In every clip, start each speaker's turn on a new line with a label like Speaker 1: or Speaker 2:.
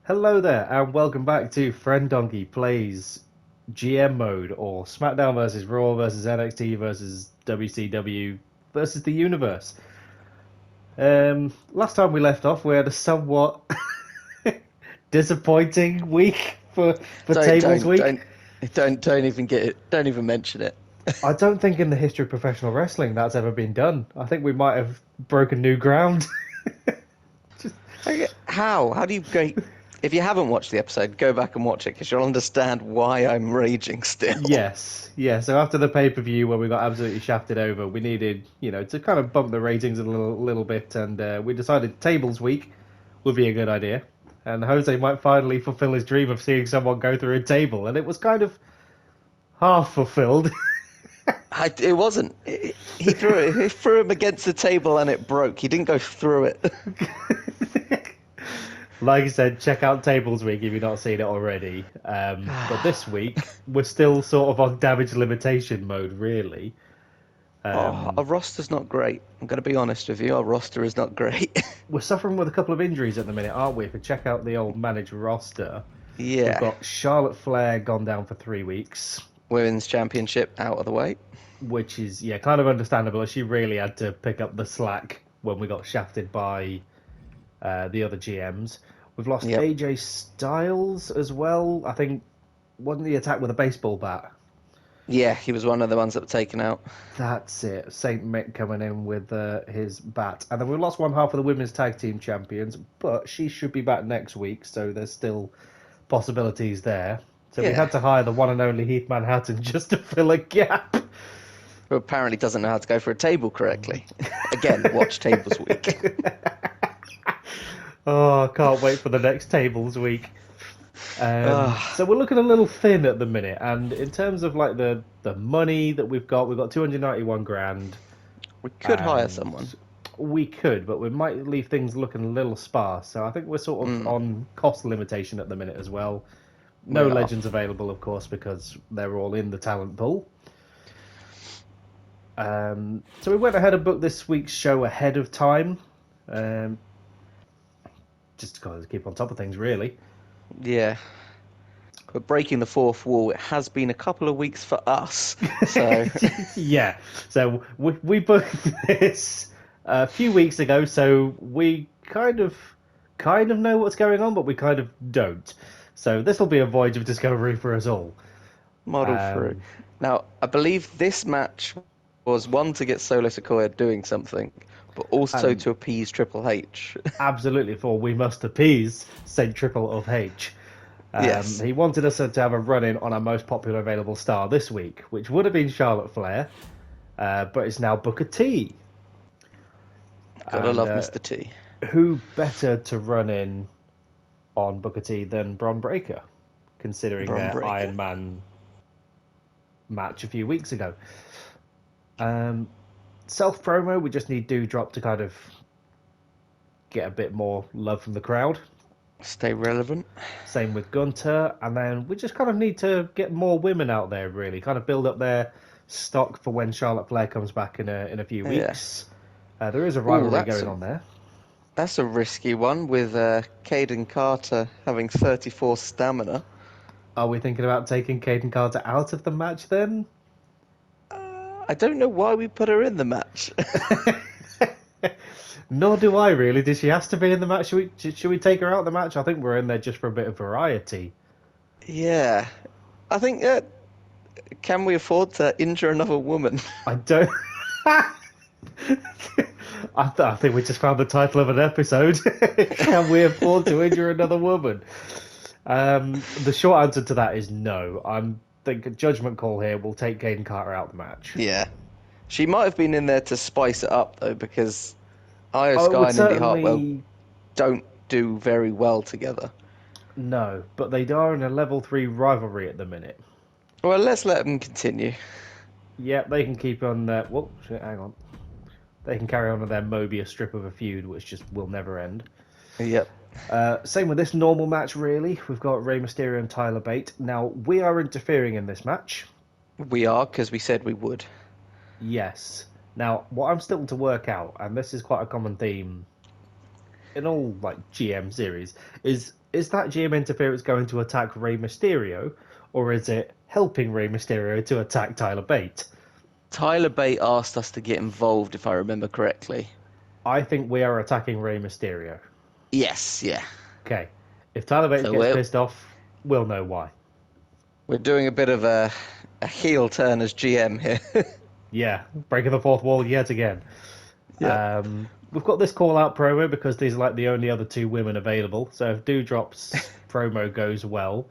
Speaker 1: Hello there, and welcome back to Friend Donkey Plays GM Mode, or Smackdown versus Raw versus NXT versus WCW versus the Universe. Last time we left off, we had a somewhat disappointing week for
Speaker 2: Don't
Speaker 1: Tables
Speaker 2: don't
Speaker 1: Week.
Speaker 2: don't even get it. Don't even mention it.
Speaker 1: I don't think in the history of professional wrestling that's ever been done. I think we might have broken new ground.
Speaker 2: Okay, how? How do you go? If you haven't watched the episode, go back and watch it because you'll understand why I'm raging still.
Speaker 1: Yes, yeah. So after the pay-per-view where we got absolutely shafted over, we needed, to kind of bump the ratings a little bit, and we decided Tables Week would be a good idea, and Jose might finally fulfill his dream of seeing someone go through a table, and it was kind of half fulfilled.
Speaker 2: It wasn't. He threw it. He threw him against the table and it broke. He didn't go through it.
Speaker 1: Like I said, check out Tables Week if you've not seen it already. But this week we're still sort of on damage limitation mode, really.
Speaker 2: Our roster's not great. I'm going to be honest with you. Our roster is not great.
Speaker 1: We're suffering with a couple of injuries at the minute, aren't we? If we check out the old managed roster, we've
Speaker 2: Yeah.
Speaker 1: got Charlotte Flair gone down for 3 weeks,
Speaker 2: Women's Championship out of the way.
Speaker 1: which is kind of understandable. She really had to pick up the slack when we got shafted by the other GMs. We've lost
Speaker 2: Yep.
Speaker 1: AJ Styles as well. I think wasn't the attack with a baseball bat.
Speaker 2: Yeah, he was one of the ones that were taken out.
Speaker 1: That's it. Saint Mick coming in with his bat. And then we lost one half of the women's tag team champions, but she should be back next week, so there's still possibilities there. So we
Speaker 2: Yeah.
Speaker 1: had to hire the one and only Heath Manhattan just to fill a gap.
Speaker 2: Who apparently doesn't know how to go for a table correctly. Again, watch Tables Week.
Speaker 1: Oh, I can't wait for the next Tables Week.
Speaker 2: Ah.
Speaker 1: So we're looking a little thin at the minute, and in terms of like the money that we've got 291 grand.
Speaker 2: We could hire
Speaker 1: And
Speaker 2: someone.
Speaker 1: we could, but we might leave things looking a little sparse. So I think we're sort of on cost limitation at the minute as well. No
Speaker 2: We are.
Speaker 1: legends available, of course, because they're all in the talent pool. So we went ahead and booked this week's show ahead of time, just to kind of keep on top of things, really.
Speaker 2: Yeah. But breaking the fourth wall, it has been a couple of weeks for us. So,
Speaker 1: Yeah. So we booked this a few weeks ago, so we kind of know what's going on, but we kind of don't. So this will be a voyage of discovery for us all.
Speaker 2: model through. Now, I believe this match was one to get Solo Sikoa doing something, but also to appease Triple H.
Speaker 1: Absolutely, for we must appease Saint Triple of H.
Speaker 2: Yes.
Speaker 1: He wanted us to have a run-in on our most popular available star this week, which would have been Charlotte Flair, but it's now Booker T.
Speaker 2: Gotta
Speaker 1: And,
Speaker 2: love Mr. T.
Speaker 1: Who better to run in on Booker T than Bron Breakker, considering
Speaker 2: Bron
Speaker 1: their
Speaker 2: Breakker.
Speaker 1: Iron Man match a few weeks ago. Self-promo, we just need Doudrop to kind of get a bit more love from the crowd.
Speaker 2: Stay relevant.
Speaker 1: Same with Gunter, and then we just kind of need to get more women out there, really, kind of build up their stock for when Charlotte Flair comes back in a few weeks. There is a rivalry going on there.
Speaker 2: That's a risky one with Caden Carter having 34 stamina.
Speaker 1: Are we thinking about taking Caden Carter out of the match then?
Speaker 2: I don't know why we put her in the match.
Speaker 1: Nor do I really. Did she have to be in the match? Should we take her out of the match? I think we're in there just for a bit of variety.
Speaker 2: Yeah. I think, can we afford to injure another woman?
Speaker 1: I don't. I think we just found the title of an episode. Can we afford to injure another woman? The short answer to that is no. I think a judgment call here will take Caden Carter out of the match.
Speaker 2: Yeah. She might have been in there to spice it up, though, because Io
Speaker 1: Oh, it
Speaker 2: Sky
Speaker 1: would
Speaker 2: and Indy
Speaker 1: certainly-
Speaker 2: Hartwell don't do very well together.
Speaker 1: No, but they are in a level 3 rivalry at the minute.
Speaker 2: Well, let's let them continue.
Speaker 1: Yeah, they can keep on their... Whoa, shit, hang on. They can carry on with their Mobius strip of a feud, which just will never end.
Speaker 2: Yep.
Speaker 1: Same with this normal match, really. We've got Rey Mysterio and Tyler Bate. Now, we are interfering in this match.
Speaker 2: We are, because we said we would.
Speaker 1: Yes. Now, what I'm still to work out, and this is quite a common theme in all like GM series, is that GM interference going to attack Rey Mysterio, or is it helping Rey Mysterio to attack Tyler Bate?
Speaker 2: Tyler Bate asked us to get involved, if I remember correctly.
Speaker 1: I think we are attacking Rey Mysterio.
Speaker 2: Yes, yeah.
Speaker 1: Okay. If Tyler Bate gets pissed off, we'll know why.
Speaker 2: We're doing a bit of a heel turn as GM here.
Speaker 1: Yeah, breaking the fourth wall yet again.
Speaker 2: Yeah.
Speaker 1: We've got this call-out promo because these are like the only other two women available. So if Doudrop's promo goes well,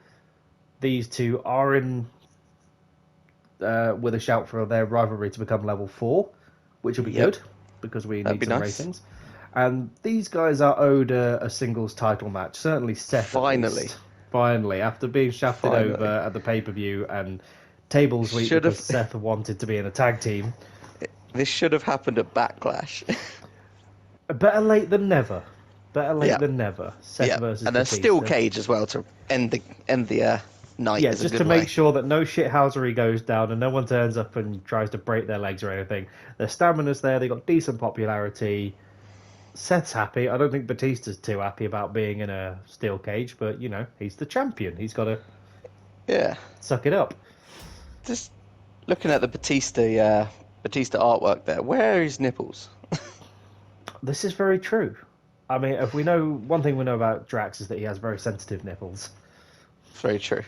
Speaker 1: these two are in with a shout for their rivalry to become level 4, which will be good because we need some ratings. And these guys are owed a singles title match. Certainly Seth. Finally, after being shafted over at the pay-per-view and tables week because Seth wanted to be in a tag team.
Speaker 2: This should have happened at Backlash.
Speaker 1: Better late than never. Better late than never. Seth versus
Speaker 2: and
Speaker 1: Batista.
Speaker 2: a steel cage as well to end the night.
Speaker 1: Yeah, just to make sure that no shithousery goes down and no one turns up and tries to break their legs or anything. Their stamina's there. They got decent popularity. Seth's happy. I don't think Batista's too happy about being in a steel cage, but you know he's the champion. He's got to suck it up.
Speaker 2: Just looking at the Batista artwork there, where are his nipples?
Speaker 1: This is very true. I mean, if we know one thing we know about Drax is that he has very sensitive nipples.
Speaker 2: Very true.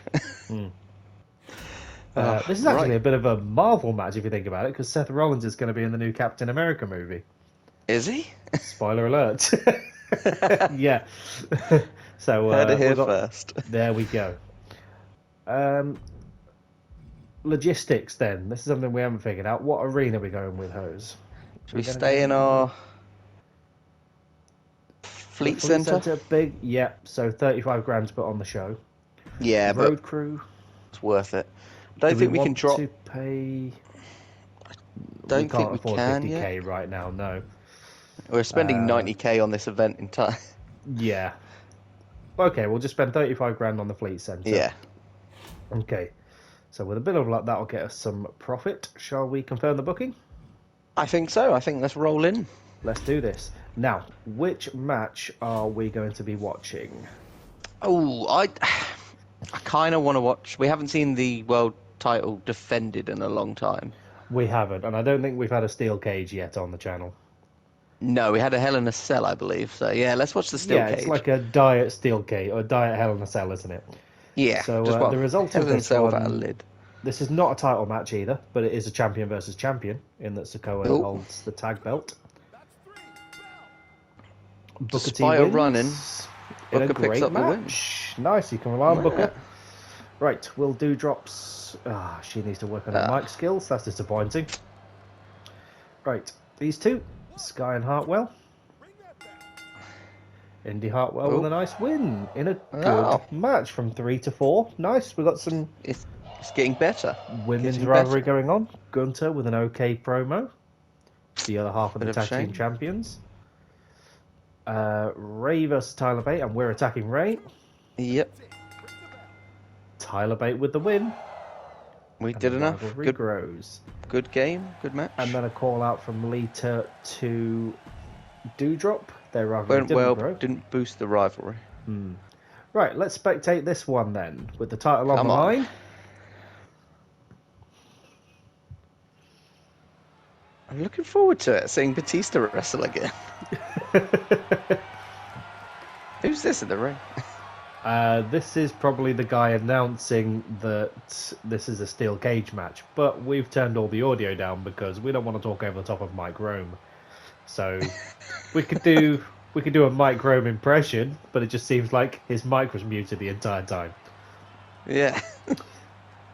Speaker 1: This is actually a bit of a Marvel match if you think about it, because Seth Rollins is going to be in the new Captain America movie.
Speaker 2: Is he?
Speaker 1: Spoiler alert. Yeah. So
Speaker 2: heard it here first.
Speaker 1: There we go. Logistics then. This is something we haven't figured out. What arena are we going with, Hose?
Speaker 2: Should we stay in our Fleet Centre?
Speaker 1: Big, yeah. So 35 grand put on the show.
Speaker 2: Yeah,
Speaker 1: Road crew.
Speaker 2: It's worth it. I don't think we can drop.
Speaker 1: To pay.
Speaker 2: Don't think we
Speaker 1: afford
Speaker 2: can
Speaker 1: 50k right now. No.
Speaker 2: We're spending 90k on this event in time.
Speaker 1: Yeah. Okay, we'll just spend 35 grand on the Fleet Centre.
Speaker 2: Yeah.
Speaker 1: Okay. So with a bit of luck, that'll get us some profit. Shall we confirm the booking?
Speaker 2: I think so. I think let's roll in.
Speaker 1: Let's do this. Now, which match are we going to be watching?
Speaker 2: Oh, I kind of want to watch. We haven't seen the world title defended in a long time.
Speaker 1: We haven't, and I don't think we've had a steel cage yet on the channel.
Speaker 2: No, we had a Hell in a Cell, I believe. So yeah, let's watch the steel cage.
Speaker 1: Yeah, it's like a diet steel cage or a diet Hell in a Cell, isn't it?
Speaker 2: Yeah.
Speaker 1: So the result of this
Speaker 2: one, a lid.
Speaker 1: This is not a title match either, but it is a champion versus champion in that Sikoa holds the tag belt. Booker T wins
Speaker 2: running.
Speaker 1: In a
Speaker 2: Booker picks
Speaker 1: great
Speaker 2: up
Speaker 1: match. Nice, you can rely on Booker. Right, Will Doudrop's. She needs to work on her mic skills. That's disappointing. Right, these two, Sky and Hartwell. Indy Hartwell with a nice win in a good match from 3 to 4. Nice, we got some.
Speaker 2: It's getting better.
Speaker 1: Women's rivalry going on. Gunter with an okay promo. The other half of the tag team champions. Ray versus Tyler Bate, and we're attacking Ray.
Speaker 2: Yep.
Speaker 1: Tyler Bate with the win.
Speaker 2: We did enough.
Speaker 1: Good grows.
Speaker 2: Good game. Good match.
Speaker 1: And then a call out from Lita to Doudrop. Their rivalry
Speaker 2: didn't boost the rivalry.
Speaker 1: Right, let's spectate this one then, with the title on the line.
Speaker 2: I'm looking forward to it, seeing Batista wrestle again. Who's this in the ring?
Speaker 1: This is probably the guy announcing that this is a steel cage match, but we've turned all the audio down because we don't want to talk over the top of Mike Rome. So we could do a Mike Rome impression, but it just seems like his mic was muted the entire time.
Speaker 2: Yeah.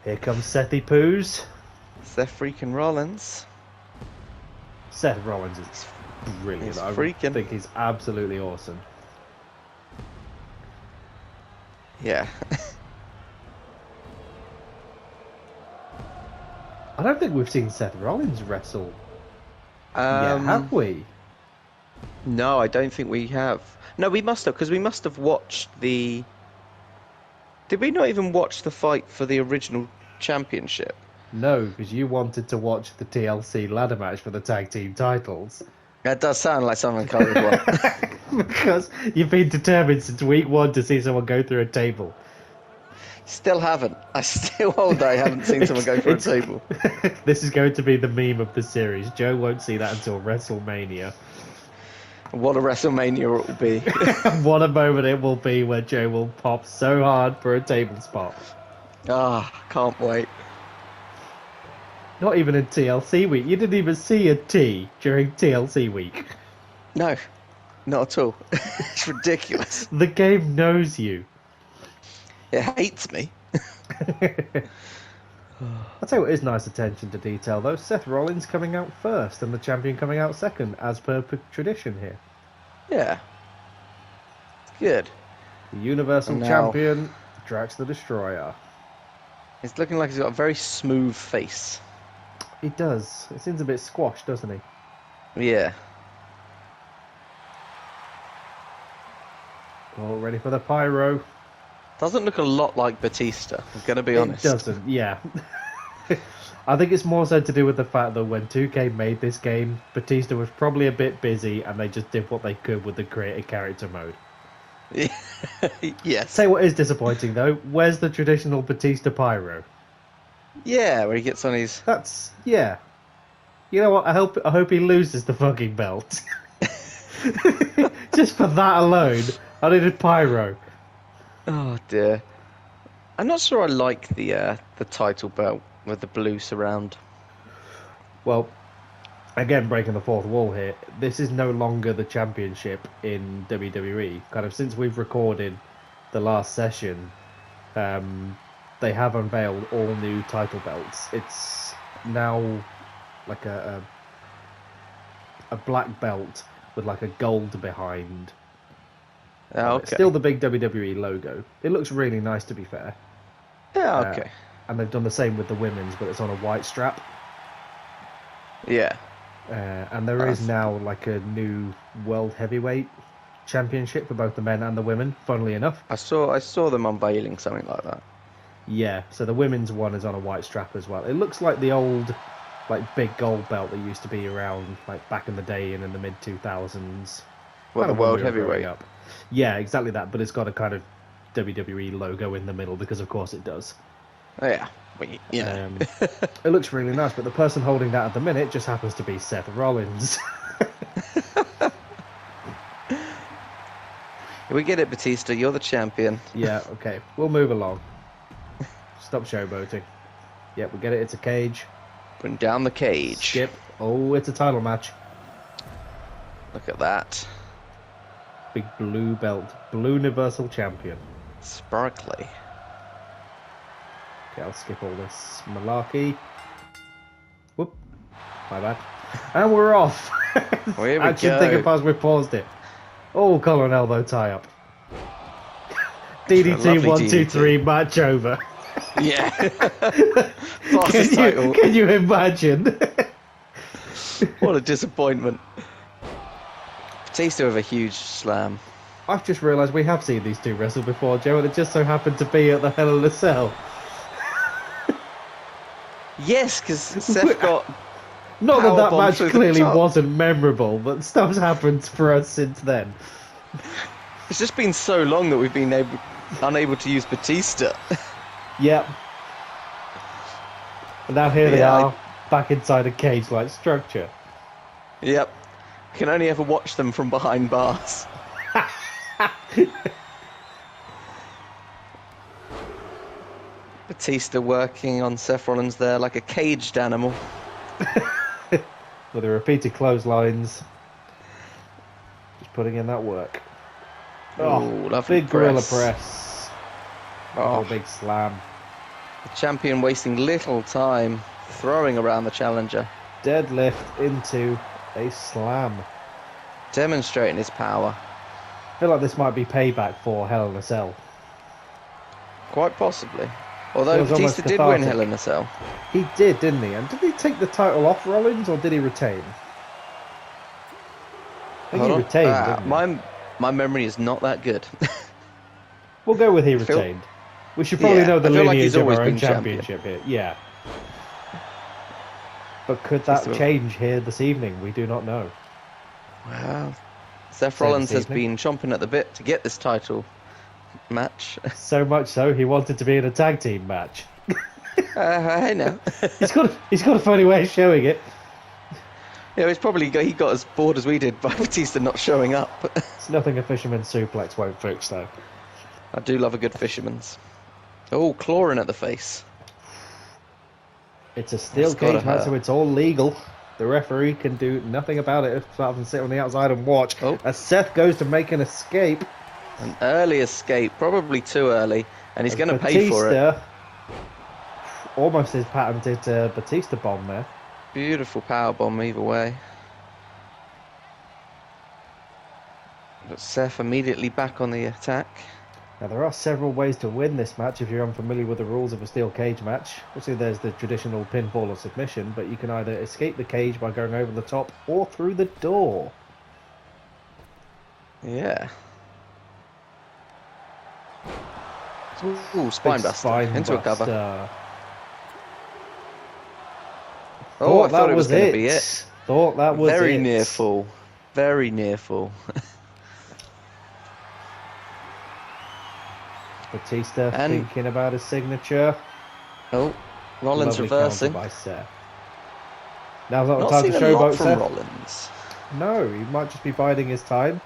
Speaker 1: Here comes Sethy Poos.
Speaker 2: Seth freaking Rollins.
Speaker 1: Seth Rollins is brilliant. I think he's absolutely awesome.
Speaker 2: Yeah.
Speaker 1: I don't think we've seen Seth Rollins wrestle yet, have we?
Speaker 2: No, I don't think we have. No, we must have, because we must have watched the... Did we not even watch the fight for the original championship?
Speaker 1: No, because you wanted to watch the TLC ladder match for the tag team titles.
Speaker 2: That does sound like something I would want.
Speaker 1: Because you've been determined since week 1 to see someone go through a table.
Speaker 2: Still haven't. I still hold that I haven't seen someone go through a table.
Speaker 1: This is going to be the meme of the series. Joe won't see that until WrestleMania.
Speaker 2: What a WrestleMania it will be.
Speaker 1: What a moment it will be where Joe will pop so hard for a table spot.
Speaker 2: Can't wait.
Speaker 1: Not even in TLC week. You didn't even see a T during TLC week.
Speaker 2: No, not at all. It's ridiculous.
Speaker 1: The game knows you.
Speaker 2: It hates me.
Speaker 1: I'll tell you what is nice attention to detail though. Seth Rollins coming out first and the champion coming out second, as per tradition here.
Speaker 2: Yeah. It's good.
Speaker 1: The Universal Champion, Drax the Destroyer.
Speaker 2: It's looking like he's got a very smooth face.
Speaker 1: He does. It seems a bit squashed, doesn't he?
Speaker 2: Yeah.
Speaker 1: All ready for the pyro.
Speaker 2: Doesn't look a lot like Batista, I'm going to be honest.
Speaker 1: It doesn't, yeah. I think it's more so to do with the fact that when 2K made this game, Batista was probably a bit busy and they just did what they could with the create a character mode.
Speaker 2: Yes.
Speaker 1: Say what is disappointing though, where's the traditional Batista pyro?
Speaker 2: Yeah, where he gets on his...
Speaker 1: Yeah. You know what, I hope he loses the fucking belt. Just for that alone, I needed pyro.
Speaker 2: Oh dear. I'm not sure I like the title belt with the blue surround.
Speaker 1: Well, again, breaking the fourth wall here, this is no longer the championship in WWE. Kind of since we've recorded the last session, they have unveiled all new title belts. It's now like a black belt with like a gold behind.
Speaker 2: Oh, okay.
Speaker 1: Still the big WWE logo. It looks really nice, to be fair.
Speaker 2: Yeah, okay.
Speaker 1: And they've done the same with the women's, but it's on a white strap.
Speaker 2: Yeah.
Speaker 1: And there is now like a new World Heavyweight Championship for both the men and the women, funnily enough.
Speaker 2: I saw them unveiling something like that.
Speaker 1: Yeah, so the women's one is on a white strap as well. It looks like the old, like, big gold belt that used to be around, like, back in the day and in the mid-2000s.
Speaker 2: Well, the World Heavyweight.
Speaker 1: Yeah, exactly that, but it's got a kind of WWE logo in the middle, because of course it does.
Speaker 2: Oh, yeah. Well, you know.
Speaker 1: It looks really nice, but the person holding that at the minute just happens to be Seth Rollins.
Speaker 2: We get it, Batista. You're the champion.
Speaker 1: Yeah, okay. We'll move along. Stop showboating. Yep, we get it. It's a cage.
Speaker 2: Bring down the cage.
Speaker 1: Skip. Oh, it's a title match.
Speaker 2: Look at that.
Speaker 1: Big blue belt. Blue Universal Champion.
Speaker 2: Sparkly.
Speaker 1: Okay, I'll skip all this malarkey. Whoop. My bad. And we're off.
Speaker 2: Well, here we
Speaker 1: I should
Speaker 2: go.
Speaker 1: think as we paused it. Oh, collar and elbow tie up. DDT 1, 2, 3, match over.
Speaker 2: Yeah. Fastest title.
Speaker 1: Can you imagine?
Speaker 2: What a disappointment. Batista with a huge slam.
Speaker 1: I've just realised we have seen these two wrestle before, Joe, and it just so happened to be at the Hell in a Cell.
Speaker 2: Yes, because Seth got...
Speaker 1: Not that that match
Speaker 2: through the
Speaker 1: clearly
Speaker 2: top.
Speaker 1: wasn't memorable, but stuff's happened for us since then.
Speaker 2: It's just been so long that we've been unable to use Batista.
Speaker 1: Yep. And now here they are, back inside a cage-like structure.
Speaker 2: Yep. Can only ever watch them from behind bars. Batista working on Seth Rollins there like a caged animal.
Speaker 1: With the repeated clotheslines. Just putting in that work.
Speaker 2: Oh, lovely
Speaker 1: big gorilla
Speaker 2: press.
Speaker 1: press. Oh, big slam.
Speaker 2: The champion wasting little time throwing around the challenger.
Speaker 1: Deadlift into a slam.
Speaker 2: Demonstrating his power.
Speaker 1: I feel like this might be payback for Hell in a Cell.
Speaker 2: Quite possibly. Although
Speaker 1: It was
Speaker 2: Batista
Speaker 1: almost
Speaker 2: did win
Speaker 1: cathartic.
Speaker 2: Hell in a Cell.
Speaker 1: He did, didn't he? And did he take the title off Rollins, or did he retain? I think he retained, didn't he?
Speaker 2: My memory is not that good.
Speaker 1: We'll go with he retained. We should probably know the
Speaker 2: I feel like
Speaker 1: lineage
Speaker 2: he's
Speaker 1: of
Speaker 2: always
Speaker 1: our own
Speaker 2: been champion.
Speaker 1: championship here. Yeah. But could that change here this evening? We do not know.
Speaker 2: Well, Seth Rollins has been chomping at the bit to get this title match.
Speaker 1: So much so, he wanted to be in a tag team match.
Speaker 2: I know.
Speaker 1: he's got a funny way of showing it.
Speaker 2: Yeah, he got as bored as we did by Batista not showing up.
Speaker 1: It's nothing a fisherman's suplex won't fix, though.
Speaker 2: I do love a good fisherman's. Oh, clawing at the face.
Speaker 1: It's a steel cage match, so it's all legal. The referee can do nothing about it apart from sit on the outside and watch.
Speaker 2: Oh.
Speaker 1: As Seth goes to make an escape.
Speaker 2: An early escape, probably too early, and he's going to pay for it.
Speaker 1: Almost his patented Batista bomb there.
Speaker 2: Beautiful power bomb either way. But Seth immediately back on the attack.
Speaker 1: Now, there are several ways to win this match if you're unfamiliar with the rules of a steel cage match. Obviously, there's the traditional pinfall or submission, but you can either escape the cage by going over the top or through the door.
Speaker 2: Yeah. Ooh, spinebuster into a cover. Oh, I thought it was going to be it.
Speaker 1: Thought that was
Speaker 2: very near fall. Very near fall.
Speaker 1: Batista thinking about his signature.
Speaker 2: Oh, Rollins reversing.
Speaker 1: By Seth. Now's not the time to showboat Seth.
Speaker 2: Rollins.
Speaker 1: No, he might just be biding his time.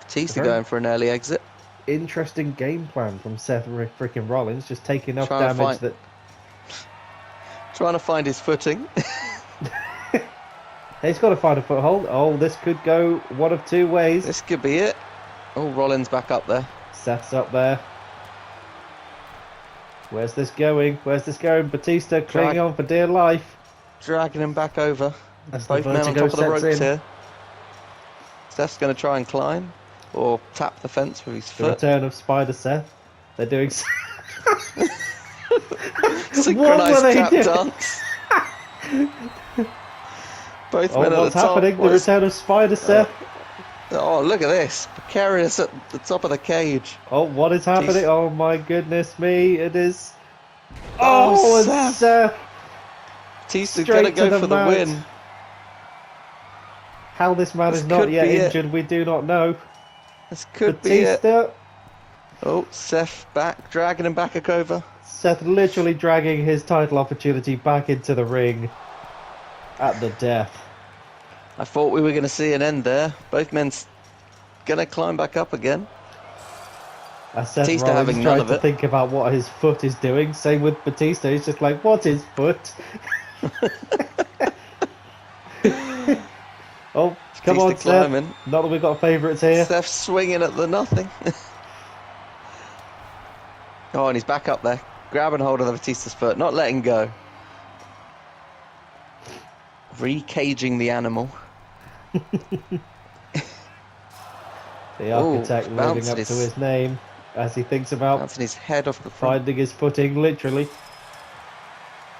Speaker 2: Batista going for an early exit.
Speaker 1: Interesting game plan from Seth freaking Rollins, just taking enough damage that.
Speaker 2: Trying to find his footing.
Speaker 1: He's got to find a foothold. Oh, this could go one of two ways.
Speaker 2: This could be it. Oh, Rollins back up there.
Speaker 1: Seth's up there. Where's this going? Where's this going? Batista clinging on for dear life.
Speaker 2: Dragging him back over.
Speaker 1: As
Speaker 2: both men on top of the ropes here. Seth's going to try and climb or tap the fence with his foot.
Speaker 1: The return of Spider Seth. They're doing
Speaker 2: synchronized tap dance. Both men at the top.
Speaker 1: What's happening? The return of Spider Seth.
Speaker 2: Oh, look at this. Precarious at the top of the cage.
Speaker 1: Oh, what is happening? Jeez. Oh, my goodness me. It is. Oh, Seth.
Speaker 2: Batista's going to go for the win.
Speaker 1: How this man is not yet injured, we do not know.
Speaker 2: This could be it. Oh, Seth back, dragging him back over.
Speaker 1: Seth literally dragging his title opportunity back into the ring at the death.
Speaker 2: I thought we were going to see an end there. Both men going to climb back up again.
Speaker 1: Seth Rollins trying to think about what his foot is doing. Same with Batista. He's just like, what's his foot? Oh, come on, climbing. Seth. Not that we've got favourites here.
Speaker 2: Seth swinging at the nothing. Oh, and he's back up there. Grabbing hold of the Batista's foot. Not letting go. Re-caging the animal.
Speaker 1: The architect living up to his name as he thinks about
Speaker 2: bouncing his head off the front.
Speaker 1: Finding his footing, literally.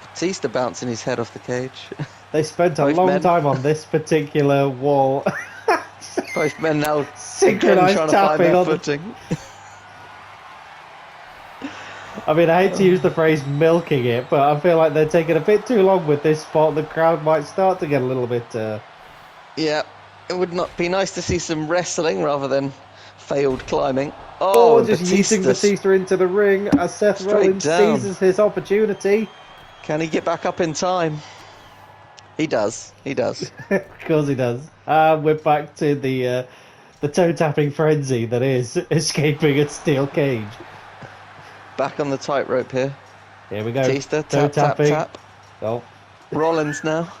Speaker 2: Batista bouncing his head off the cage.
Speaker 1: They spent a long time on this particular wall.
Speaker 2: Both men now
Speaker 1: synchronized tapping on footing. I mean, I hate to use the phrase milking it, but I feel like they're taking a bit too long with this spot. The crowd might start to get a little bit...
Speaker 2: Yeah, it would not be nice to see some wrestling rather than failed climbing. Oh,
Speaker 1: just using Batista into the ring as Seth Rollins seizes his opportunity.
Speaker 2: Can he get back up in time? He does. He does.
Speaker 1: Of course he does. We're back to the toe-tapping frenzy that is escaping a steel cage.
Speaker 2: Back on the tightrope here.
Speaker 1: Here we go.
Speaker 2: Batista, tap, tap, tap.
Speaker 1: Oh.
Speaker 2: Rollins now.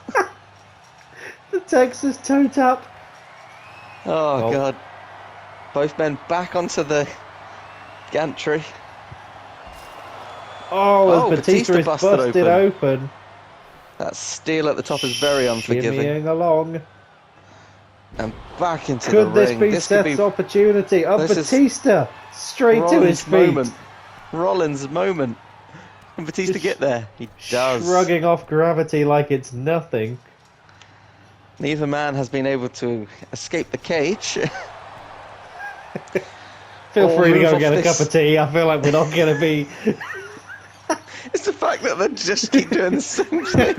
Speaker 1: The Texas toe tap.
Speaker 2: Oh, God. Both men back onto the gantry.
Speaker 1: Oh, Batista is busted open.
Speaker 2: That steel at the top is very unforgiving.
Speaker 1: Shimmying along.
Speaker 2: And back into the ring.
Speaker 1: Could this be Seth's opportunity? Batista straight to his feet.
Speaker 2: Rollins' moment. Can Batista get there? He does.
Speaker 1: Shrugging off gravity like it's nothing.
Speaker 2: Neither man has been able to escape the cage.
Speaker 1: Feel free to go get a cup of tea. I feel like we're not going to be...
Speaker 2: It's the fact that they just keep doing the same thing.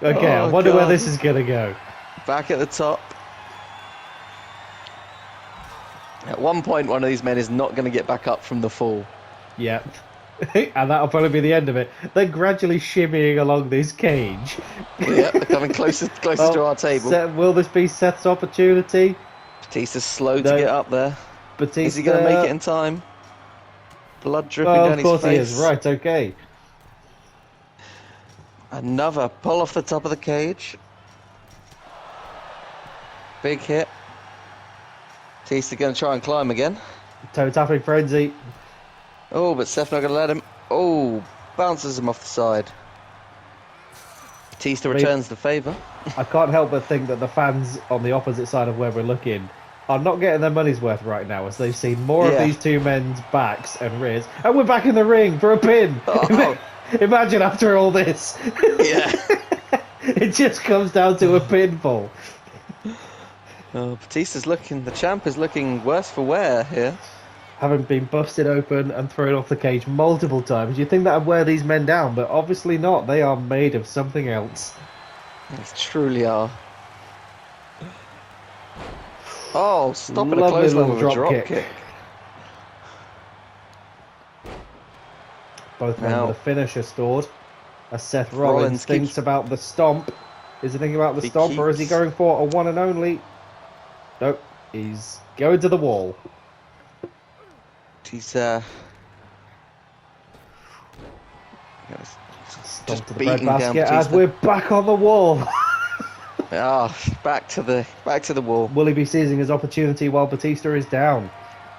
Speaker 1: Okay, I
Speaker 2: Oh,
Speaker 1: wonder where
Speaker 2: God.
Speaker 1: this is going to go.
Speaker 2: Back at the top. At one point, one of these men is not going to get back up from the fall.
Speaker 1: Yeah. And that'll probably be the end of it. They're gradually shimmying along this cage.
Speaker 2: Yeah, they're coming closer to our table.
Speaker 1: Will this be Seth's opportunity?
Speaker 2: Batista's slow
Speaker 1: No.
Speaker 2: to get up there.
Speaker 1: Batista.
Speaker 2: Is he going to make it in time? Blood dripping
Speaker 1: Oh,
Speaker 2: down
Speaker 1: of
Speaker 2: his
Speaker 1: course
Speaker 2: face.
Speaker 1: he is. Right, okay.
Speaker 2: Another pull off the top of the cage. Big hit. Batista going to try and climb again.
Speaker 1: Toe tapping frenzy.
Speaker 2: Oh, but Seth not going to let him. Oh, bounces him off the side. Batista returns the favour.
Speaker 1: I can't help but think that the fans on the opposite side of where we're looking are not getting their money's worth right now, as they've seen more of these two men's backs and rears. And we're back in the ring for a pin. Oh. Imagine after all this.
Speaker 2: Yeah.
Speaker 1: It just comes down to a pinfall.
Speaker 2: Oh, Batista's looking, the champ is looking worse for wear here.
Speaker 1: Having been busted open and thrown off the cage multiple times, you'd think that would wear these men down, but obviously not. They are made of something else.
Speaker 2: They truly are. Oh, stopping a
Speaker 1: Lovely
Speaker 2: clothesline
Speaker 1: little
Speaker 2: with a drop
Speaker 1: kick.
Speaker 2: kick.
Speaker 1: Both men
Speaker 2: Now,
Speaker 1: with a finisher stored. As Seth Rollins thinks about the stomp. Is he thinking about the stomp, or is he going for a one and only? Nope, he's going to the wall.
Speaker 2: He's
Speaker 1: Stomp
Speaker 2: just
Speaker 1: to the
Speaker 2: beating
Speaker 1: bread
Speaker 2: down
Speaker 1: basket as
Speaker 2: Batista.
Speaker 1: we're back on the wall.
Speaker 2: Back to the wall.
Speaker 1: Will he be seizing his opportunity while Batista is down?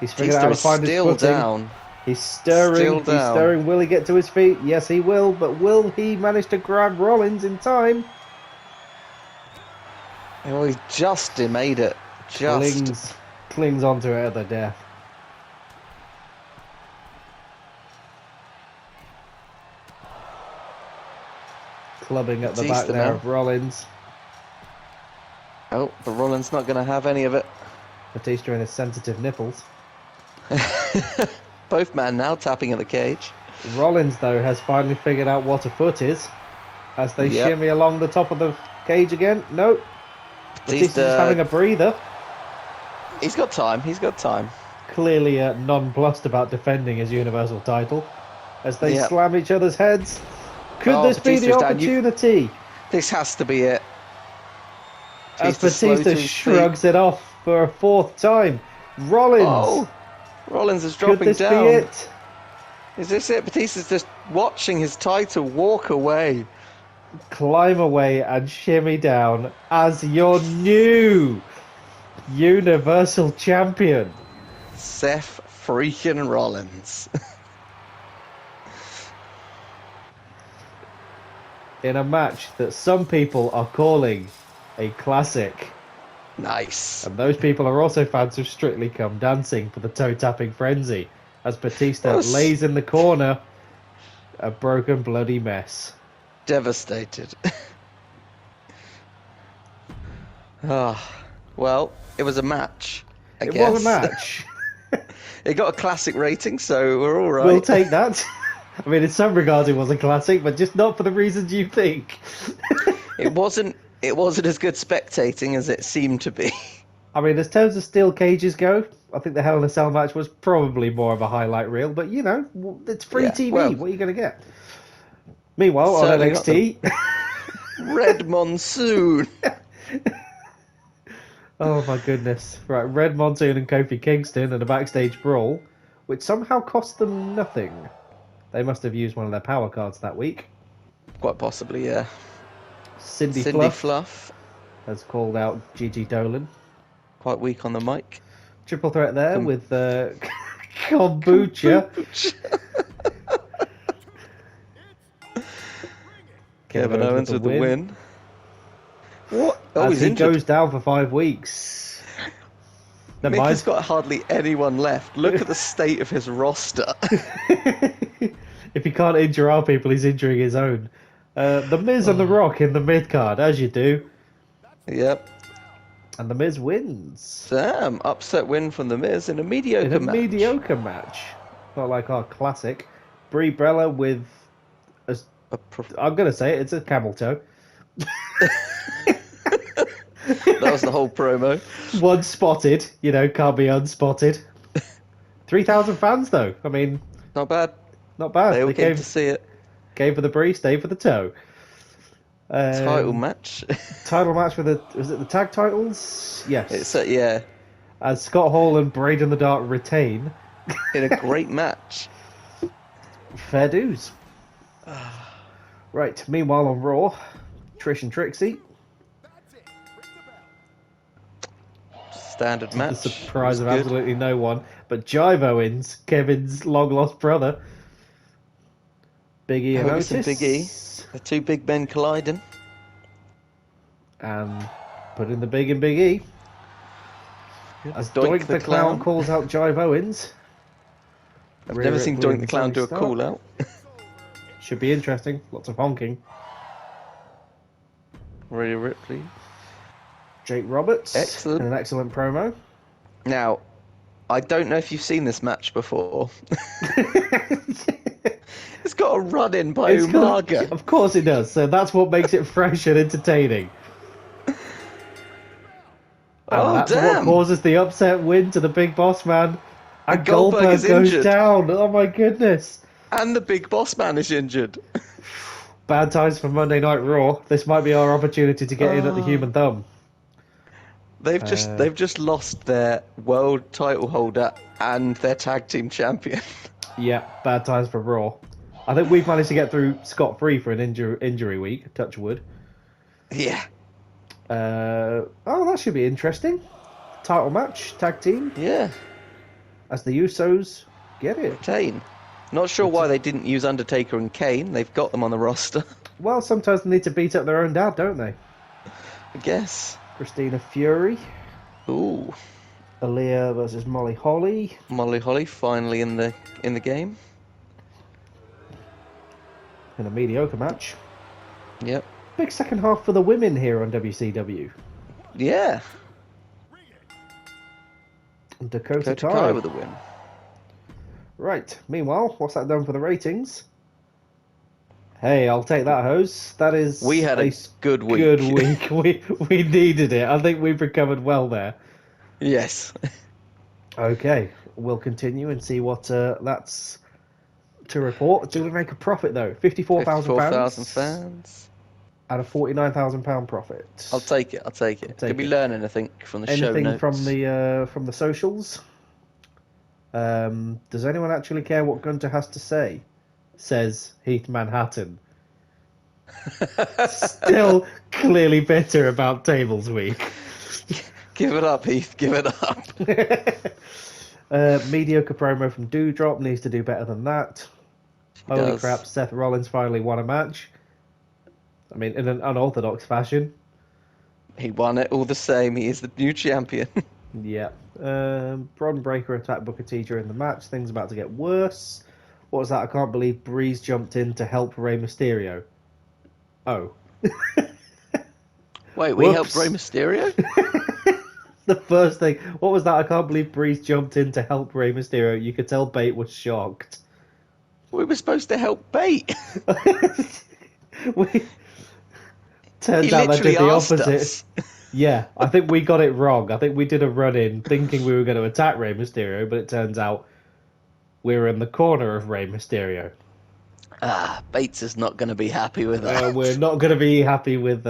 Speaker 1: He's figured out how to
Speaker 2: Batista is
Speaker 1: find his
Speaker 2: still
Speaker 1: footing.
Speaker 2: down.
Speaker 1: He's stirring.
Speaker 2: Still
Speaker 1: He's
Speaker 2: down.
Speaker 1: stirring. Will he get to his feet? Yes, he will. But will he manage to grab Rollins in time?
Speaker 2: Oh, he just made it.
Speaker 1: Clings onto it at the death. Clubbing at the back
Speaker 2: Batista
Speaker 1: there
Speaker 2: now.
Speaker 1: of Rollins.
Speaker 2: Oh, but Rollins not going to have any of it.
Speaker 1: Batista and his sensitive nipples.
Speaker 2: Both men now tapping at the cage.
Speaker 1: Rollins, though, has finally figured out what a foot is. As they shimmy along the top of the cage again. No. Batista's just having a breather.
Speaker 2: He's got time. He's got time.
Speaker 1: Clearly nonplussed about defending his Universal title. As they slam each other's heads. Could this be the opportunity?
Speaker 2: This has to be it.
Speaker 1: As Batista shrugs it off for a fourth time. Rollins.
Speaker 2: Oh, Rollins is dropping
Speaker 1: Could this
Speaker 2: down.
Speaker 1: be it?
Speaker 2: Is this it? Batista's just watching his title walk away.
Speaker 1: Climb away and shimmy down as your new Universal Champion.
Speaker 2: Seth freaking Rollins.
Speaker 1: In a match that some people are calling a classic.
Speaker 2: Nice.
Speaker 1: And those people are also fans of Strictly Come Dancing for the toe-tapping frenzy. As Batista lays in the corner, a broken bloody mess.
Speaker 2: Devastated. Well, it was a match, I guess.
Speaker 1: It was a match.
Speaker 2: It got a classic rating, so we're all right.
Speaker 1: We'll take that. I mean, in some regards it was a classic, but just not for the reasons you think.
Speaker 2: It wasn't as good spectating as it seemed to be.
Speaker 1: I mean, as terms of steel cages go, I think the Hell in a Cell match was probably more of a highlight reel, but you know, it's free TV.
Speaker 2: Well,
Speaker 1: what are you going to get? Meanwhile, on NXT...
Speaker 2: Red Monsoon.
Speaker 1: Oh my goodness. Right, Red Monsoon and Kofi Kingston and a backstage brawl, which somehow cost them nothing. They must have used one of their power cards that week.
Speaker 2: Quite possibly, yeah.
Speaker 1: Cindy Fluff has called out Gigi Dolan.
Speaker 2: Quite weak on the mic.
Speaker 1: Triple threat there with kombucha.
Speaker 2: Kevin Owens with the win. What? Oh,
Speaker 1: as he goes down for 5 weeks.
Speaker 2: Mick has got hardly anyone left. Look at the state of his roster.
Speaker 1: If he can't injure our people, he's injuring his own. The Miz and The Rock in the mid-card, as you do.
Speaker 2: Yep.
Speaker 1: And The Miz wins.
Speaker 2: Damn, upset win from The Miz in a mediocre match.
Speaker 1: Mediocre match. Not like our classic. Brie Bella with... I'm going to say it, it's a camel toe.
Speaker 2: That was the whole promo.
Speaker 1: One spotted, can't be unspotted. 3,000 fans though. I mean,
Speaker 2: Not bad.
Speaker 1: not bad.
Speaker 2: They all came to see it.
Speaker 1: Came for the brie, stayed for the toe.
Speaker 2: Title match.
Speaker 1: Title match was it the tag titles? Yes.
Speaker 2: It's yeah.
Speaker 1: As Scott Hall and Braid in the Dark retain.
Speaker 2: In a great match.
Speaker 1: Fair dues. Right, meanwhile on Raw, Trish and Trixie.
Speaker 2: Standard match.
Speaker 1: The surprise of absolutely no one. But Jivo wins, Kevin's long-lost brother. Big E and Otis.
Speaker 2: Big E. The two big men colliding.
Speaker 1: And put in the big in Big E. As Doink the Clown calls out Jive Owens.
Speaker 2: I've never seen Doink the Clown do a call out.
Speaker 1: Should be interesting. Lots of honking.
Speaker 2: Rhea Ripley.
Speaker 1: Jake Roberts.
Speaker 2: Excellent.
Speaker 1: And an excellent promo.
Speaker 2: Now, I don't know if you've seen this match before. It's got a run-in by Umaga.
Speaker 1: Of course it does. So that's what makes it fresh and entertaining. And that's what causes the upset win to the Big Boss Man. And Goldberg goes down. Oh my goodness.
Speaker 2: And the Big Boss Man is injured.
Speaker 1: Bad times for Monday Night Raw. This might be our opportunity to get in at the Human Thumb.
Speaker 2: They've just lost their world title holder and their tag team champion.
Speaker 1: Yeah, bad times for Raw. I think we've managed to get through scot-free for an injury week. Touch wood.
Speaker 2: Yeah.
Speaker 1: That should be interesting. Title match, tag team.
Speaker 2: Yeah.
Speaker 1: As the Usos get it.
Speaker 2: Retain. Not sure why they didn't use Undertaker and Kane. They've got them on the roster.
Speaker 1: Well, sometimes they need to beat up their own dad, don't they?
Speaker 2: I guess.
Speaker 1: Christina Fury.
Speaker 2: Ooh.
Speaker 1: Aaliyah versus Molly Holly.
Speaker 2: Molly Holly finally in the game.
Speaker 1: In a mediocre match.
Speaker 2: Yep.
Speaker 1: Big second half for the women here on WCW.
Speaker 2: Yeah.
Speaker 1: Dakota Kai
Speaker 2: with a win.
Speaker 1: Right. Meanwhile, what's that done for the ratings? Hey, I'll take that, hose. That is.
Speaker 2: We had a good week.
Speaker 1: Good week. We needed it. I think we've recovered well there.
Speaker 2: Yes.
Speaker 1: Okay, we'll continue and see what that's to report. Do we make a profit though? £54,000
Speaker 2: fans.
Speaker 1: At a £49,000 profit.
Speaker 2: I'll take it. Did we learn anything from the show notes?
Speaker 1: Anything from the socials? Does anyone actually care what Gunter has to say? Says Heath Manhattan. Still clearly bitter about Tables Week.
Speaker 2: Give it up, Heath. Give it up.
Speaker 1: Mediocre promo from Doudrop. Needs to do better than that. Holy crap, Seth Rollins finally won a match. I mean, in an unorthodox fashion.
Speaker 2: He won it all the same. He is the new champion.
Speaker 1: Yeah. Bron Breakker attacked Booker T during the match. Things about to get worse. What was that? I can't believe Breeze jumped in to help Rey Mysterio. Oh.
Speaker 2: Wait, we helped Rey Mysterio?
Speaker 1: The first thing. What was that? I can't believe Breeze jumped in to help Rey Mysterio. You could tell Bate was shocked.
Speaker 2: We were supposed to help Bate.
Speaker 1: Turns out that did the opposite. Yeah, I think we got it wrong. I think we did a run-in thinking we were going to attack Rey Mysterio, but it turns out we were in the corner of Rey Mysterio.
Speaker 2: Bates is not going to be happy with that.
Speaker 1: We're not going to be happy with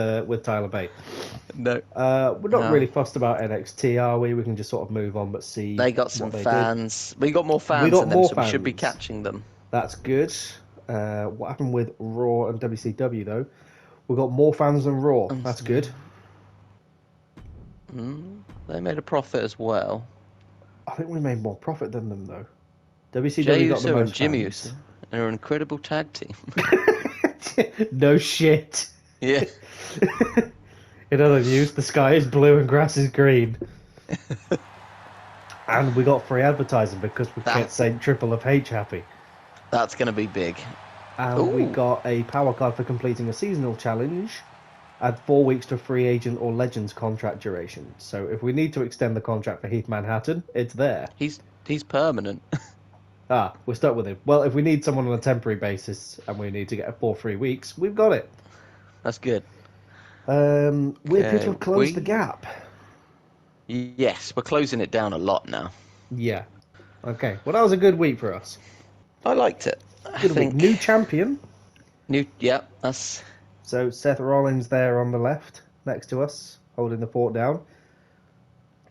Speaker 1: Tyler Bate.
Speaker 2: No.
Speaker 1: We're not really fussed about NXT, are we? We can just sort of move on, but see.
Speaker 2: They got some fans. We got more fans than them, so we should be catching them.
Speaker 1: That's good. What happened with Raw and WCW, though? We got more fans than Raw. That's good.
Speaker 2: They made a profit as well.
Speaker 1: I think we made more profit than them, though. WCW
Speaker 2: Jey
Speaker 1: got the
Speaker 2: Uso
Speaker 1: most
Speaker 2: and Jimmy
Speaker 1: fans.
Speaker 2: Uso. They're an incredible tag team.
Speaker 1: No shit.
Speaker 2: Yeah.
Speaker 1: In other news, the sky is blue and grass is green. And we got free advertising because we kept St. Triple of H happy.
Speaker 2: That's going to be big.
Speaker 1: And we got a power card for completing a seasonal challenge. Add 4 weeks to free agent or legends contract duration. So if we need to extend the contract for Heath Manhattan, it's there.
Speaker 2: He's permanent.
Speaker 1: We're stuck with him. Well, if we need someone on a temporary basis and we need to get 4 free weeks, we've got it.
Speaker 2: That's good.
Speaker 1: We appear to have closed the gap.
Speaker 2: Yes, we're closing it down a lot now.
Speaker 1: Yeah. Okay. Well, that was a good week for us.
Speaker 2: I liked it.
Speaker 1: Good week. New champion.
Speaker 2: That's...
Speaker 1: So Seth Rollins there on the left, next to us, holding the fort down.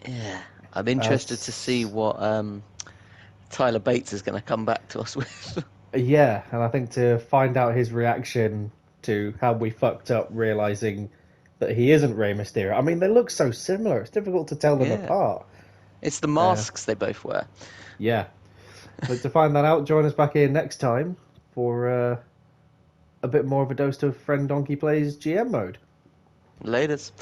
Speaker 2: Yeah. I'm interested to see what Tyler Bates is going to come back to us with.
Speaker 1: Yeah, and I think to find out his reaction to how we fucked up, realizing that he isn't Rey Mysterio. I mean, they look so similar. It's difficult to tell them apart.
Speaker 2: It's the masks they both wear.
Speaker 1: Yeah. But to find that out, join us back here next time for a bit more of a dose of Friend Donkey Plays GM mode.
Speaker 2: Laters.